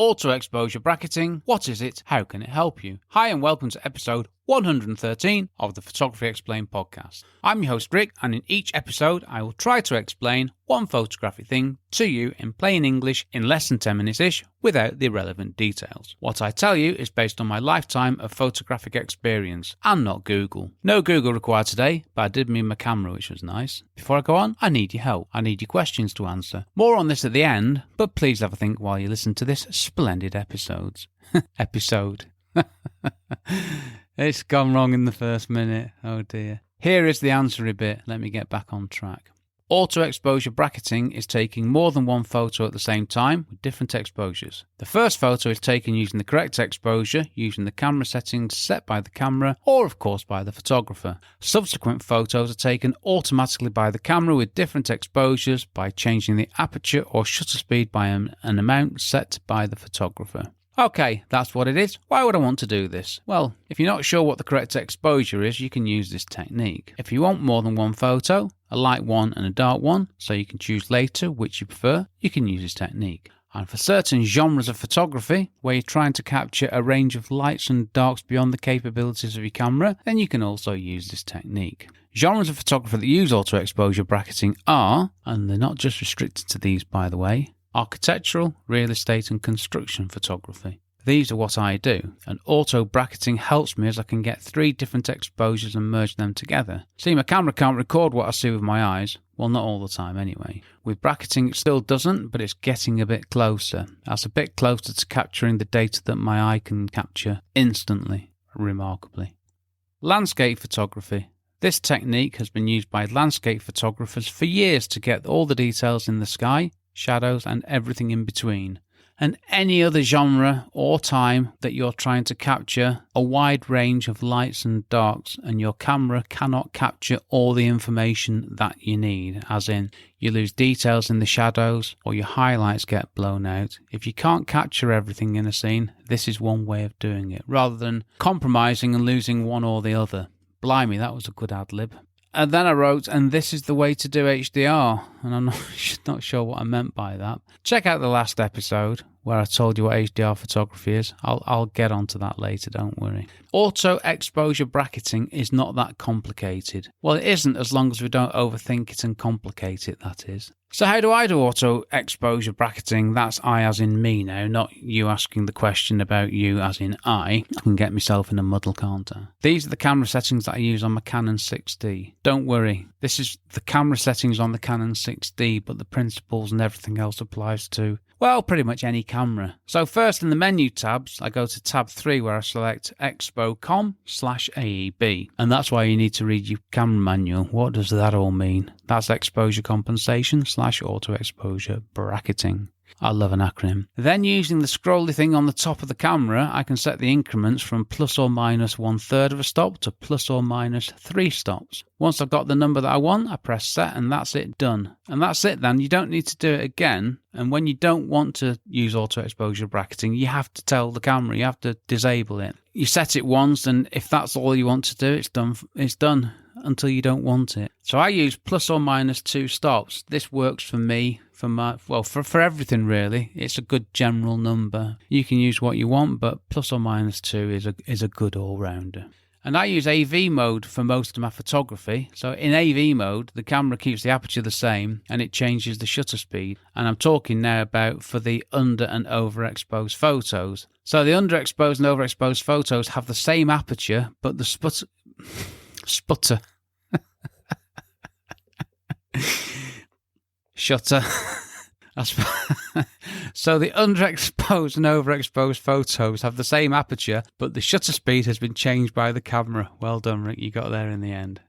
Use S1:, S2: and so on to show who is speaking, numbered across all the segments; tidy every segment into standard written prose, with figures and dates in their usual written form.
S1: Auto exposure bracketing. What is it? How can it help you? Hi and welcome to episode 113 of the Photography Explained podcast. I'm your host Rick, and in each episode I will try to explain one photographic thing to you in plain English in less than 10 minutes-ish without the irrelevant details. What I tell you is based on my lifetime of photographic experience and not Google. No Google required today, but I did mean my camera, which was nice. Before I go on, I need your help. I need your questions to answer. More on this at the end, but please have a think while you listen to this splendid episode. It's gone wrong in the first minute. Oh dear. Here is the answery bit. Let me get back on track. Auto exposure bracketing is taking more than one photo at the same time with different exposures. The first photo is taken using the correct exposure, using the camera settings set by the camera or of course by the photographer. Subsequent photos are taken automatically by the camera with different exposures by changing the aperture or shutter speed by an amount set by the photographer. Okay, that's what it is. Why would I want to do this? Well, if you're not sure what the correct exposure is, you can use this technique. If you want more than one photo, a light one and a dark one, so you can choose later which you prefer, you can use this technique. And for certain genres of photography, where you're trying to capture a range of lights and darks beyond the capabilities of your camera, then you can also use this technique. Genres of photography that use auto exposure bracketing are, and they're not just restricted to these by the way, architectural, real estate and construction photography. These are what I do, and auto bracketing helps me as I can get 3 different exposures and merge them together. See, my camera can't record what I see with my eyes, well not all the time anyway. With bracketing it still doesn't, but it's getting a bit closer. That's a bit closer to capturing the data that my eye can capture instantly, remarkably. Landscape photography. This technique has been used by landscape photographers for years to get all the details in the sky, shadows and everything in between. And any other genre or time that you're trying to capture a wide range of lights and darks and your camera cannot capture all the information that you need, as in you lose details in the shadows or your highlights get blown out. If you can't capture everything in a scene, this is one way of doing it, rather than compromising and losing one or the other. Blimey, that was a good ad-lib. And then I wrote, and this is the way to do HDR. And I'm not sure what I meant by that. Check out the last episode where I told you what HDR photography is. I'll get onto that later, don't worry. Auto exposure bracketing is not that complicated. Well, it isn't as long as we don't overthink it and complicate it, that is. So how do I do auto exposure bracketing? That's I as in me now, not you asking the question about you as in I. I can get myself in a muddle, can't I? These are the camera settings that I use on my Canon 6D. Don't worry, this is the camera settings on the Canon 6D, but the principles and everything else applies to, well, pretty much any camera. So first in the menu tabs, I go to tab 3 where I select expo.com/AEB. And that's why you need to read your camera manual. What does that all mean? That's exposure compensation / auto exposure bracketing. I love an acronym. Then using the scrolly thing on the top of the camera, I can set the increments from plus or minus 1/3 of a stop to plus or minus 3 stops. Once I've got the number that I want, I press set and that's it, done. And that's it then, you don't need to do it again. And when you don't want to use auto exposure bracketing, you have to tell the camera, you have to disable it. You set it once and if that's all you want to do, it's done until you don't want it. So I use plus or minus 2 stops. This works for me. For everything really. It's a good general number. You can use what you want, but plus or minus 2 is a good all-rounder. And I use AV mode for most of my photography. So in AV mode, the camera keeps the aperture the same and it changes the shutter speed. And I'm talking now about for the under and overexposed photos. So the underexposed and overexposed photos have the same aperture, but the sputter. Shutter. So the underexposed and overexposed photos have the same aperture, but the shutter speed has been changed by the camera. Well done, Rick, you got there in the end.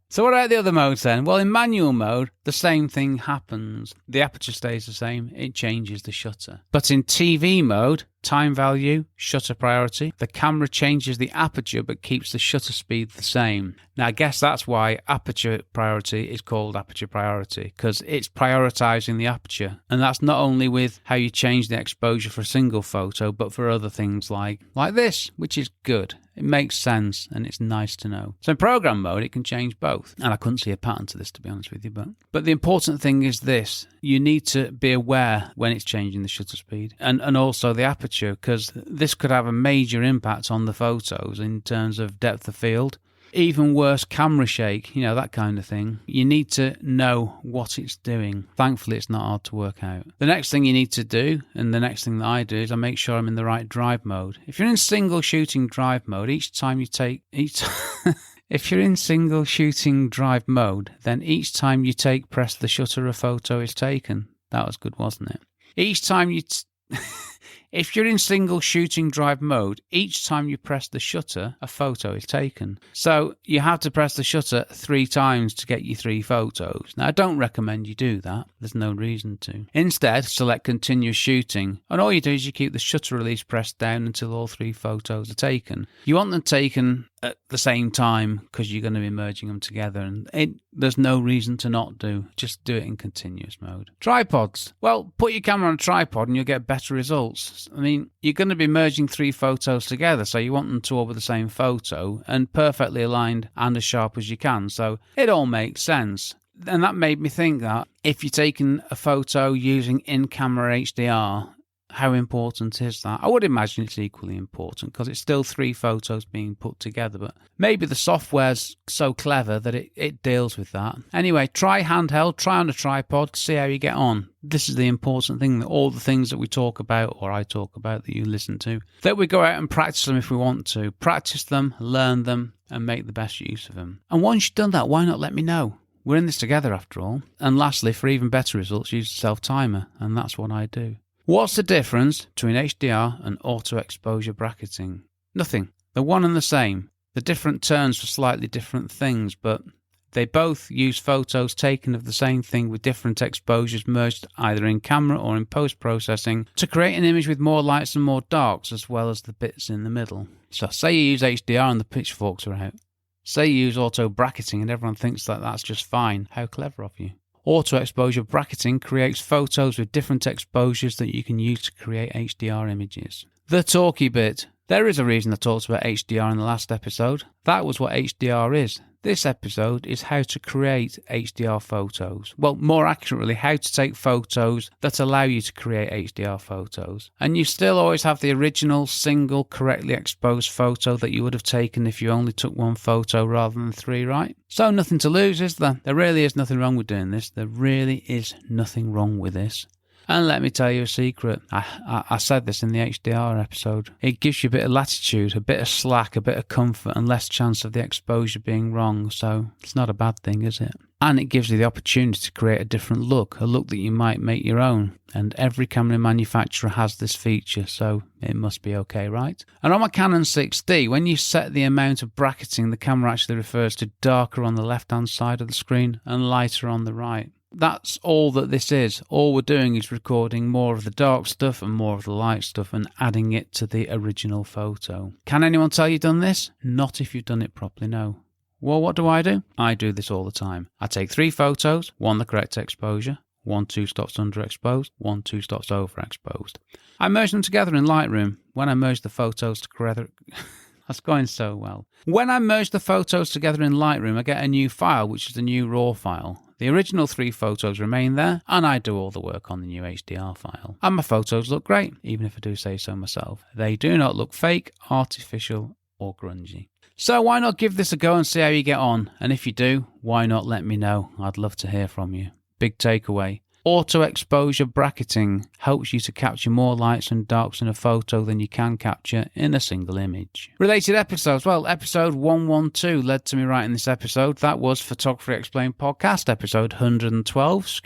S1: So what about the other modes then? Well, in manual mode, the same thing happens. The aperture stays the same, it changes the shutter. But in TV mode, time value, shutter priority, the camera changes the aperture but keeps the shutter speed the same. Now I guess that's why aperture priority is called aperture priority, because it's prioritizing the aperture. And that's not only with how you change the exposure for a single photo, but for other things like this, which is good. It makes sense and it's nice to know. So in program mode, it can change both. And I couldn't see a pattern to this, to be honest with you. But the important thing is this. You need to be aware when it's changing the shutter speed and also the aperture, because this could have a major impact on the photos in terms of depth of field. Even worse, camera shake, that kind of thing. You need to know what it's doing. Thankfully, it's not hard to work out. The next thing you need to do, and the next thing that I do, is I make sure I'm in the right drive mode. If you're in single shooting drive mode, if you're in single shooting drive mode, then each time you press the shutter, a photo is taken. That was good, wasn't it? If you're in single shooting drive mode, each time you press the shutter, a photo is taken. So you have to press the shutter 3 times to get your 3 photos. Now, I don't recommend you do that. There's no reason to. Instead, select continuous shooting. And all you do is you keep the shutter release pressed down until all 3 photos are taken. You want them taken at the same time because you're going to be merging them together. And there's no reason to not just do it in continuous mode. Tripods. Well, put your camera on a tripod and you'll get better results. I mean, you're going to be merging 3 photos together, so you want them to all be the same photo and perfectly aligned and as sharp as you can. So it all makes sense. And that made me think that if you're taking a photo using in-camera HDR, how important is that? I would imagine it's equally important because it's still 3 photos being put together, but maybe the software's so clever that it deals with that. Anyway, try handheld, try on a tripod, see how you get on. This is the important thing, that all the things that we talk about, or I talk about, that you listen to, that we go out and practice them if we want to. Practice them, learn them, and make the best use of them. And once you've done that, why not let me know? We're in this together after all. And lastly, for even better results, use the self-timer, and that's what I do. What's the difference between HDR and auto-exposure bracketing? Nothing. They're one and the same. They're different terms for slightly different things, but they both use photos taken of the same thing with different exposures merged either in camera or in post-processing to create an image with more lights and more darks, as well as the bits in the middle. So say you use HDR and the pitchforks are out. Say you use auto-bracketing and everyone thinks that that's just fine. How clever of you. Auto-exposure bracketing creates photos with different exposures that you can use to create HDR images. The talky bit. There is a reason I talked about HDR in the last episode. That was what HDR is. This episode is how to create HDR photos. Well, more accurately, how to take photos that allow you to create HDR photos. And you still always have the original single correctly exposed photo that you would have taken if you only took 1 photo rather than 3, right? So nothing to lose, is there? There really is nothing wrong with doing this. There really is nothing wrong with this. And let me tell you a secret. I said this in the HDR episode. It gives you a bit of latitude, a bit of slack, a bit of comfort, and less chance of the exposure being wrong. So it's not a bad thing, is it? And it gives you the opportunity to create a different look, a look that you might make your own. And every camera manufacturer has this feature, so it must be okay, right? And on my Canon 6D, when you set the amount of bracketing, the camera actually refers to darker on the left-hand side of the screen and lighter on the right. That's all that this is. All we're doing is recording more of the dark stuff and more of the light stuff and adding it to the original photo. Can anyone tell you've done this? Not if you've done it properly, no. Well, what do? I do this all the time. I take 3 photos, 1 the correct exposure, 1 2 stops underexposed, 1 2 stops overexposed. I merge them together in Lightroom. When I merge the photos together... That's going so well. When I merge the photos together in Lightroom, I get a new file, which is the new RAW file. The original 3 photos remain there, and I do all the work on the new HDR file. And my photos look great, even if I do say so myself. They do not look fake, artificial, or grungy. So why not give this a go and see how you get on? And if you do, why not let me know? I'd love to hear from you. Big takeaway. Auto-exposure bracketing helps you to capture more lights and darks in a photo than you can capture in a single image. Related episodes. Well, episode 112 led to me writing this episode. That was Photography Explained podcast, episode 112.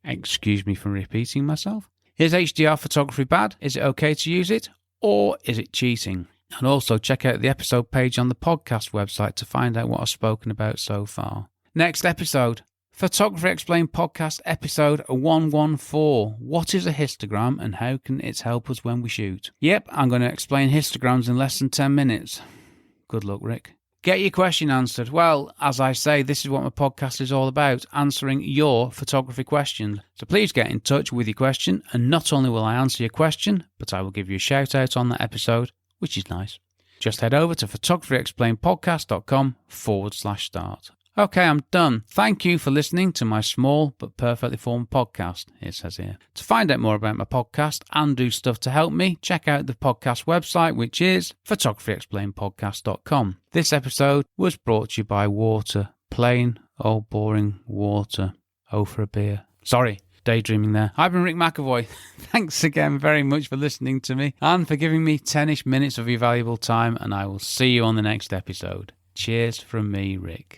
S1: Excuse me for repeating myself. Is HDR photography bad? Is it okay to use it? Or is it cheating? And also check out the episode page on the podcast website to find out what I've spoken about so far. Next episode. Photography Explained podcast episode 114. What is a histogram and how can it help us when we shoot? Yep, I'm going to explain histograms in less than 10 minutes. Good luck, Rick. Get your question answered. Well, as I say, this is what my podcast is all about, answering your photography questions. So please get in touch with your question, and not only will I answer your question, but I will give you a shout out on that episode, which is nice. Just head over to photographyexplainedpodcast.com/start. Okay, I'm done. Thank you for listening to my small but perfectly formed podcast, it says here. To find out more about my podcast and do stuff to help me, check out the podcast website, which is photographyexplainedpodcast.com. This episode was brought to you by water. Plain, old, boring water. Oh, for a beer. Sorry, daydreaming there. I've been Rick McAvoy. Thanks again very much for listening to me and for giving me 10-ish minutes of your valuable time, and I will see you on the next episode. Cheers from me, Rick.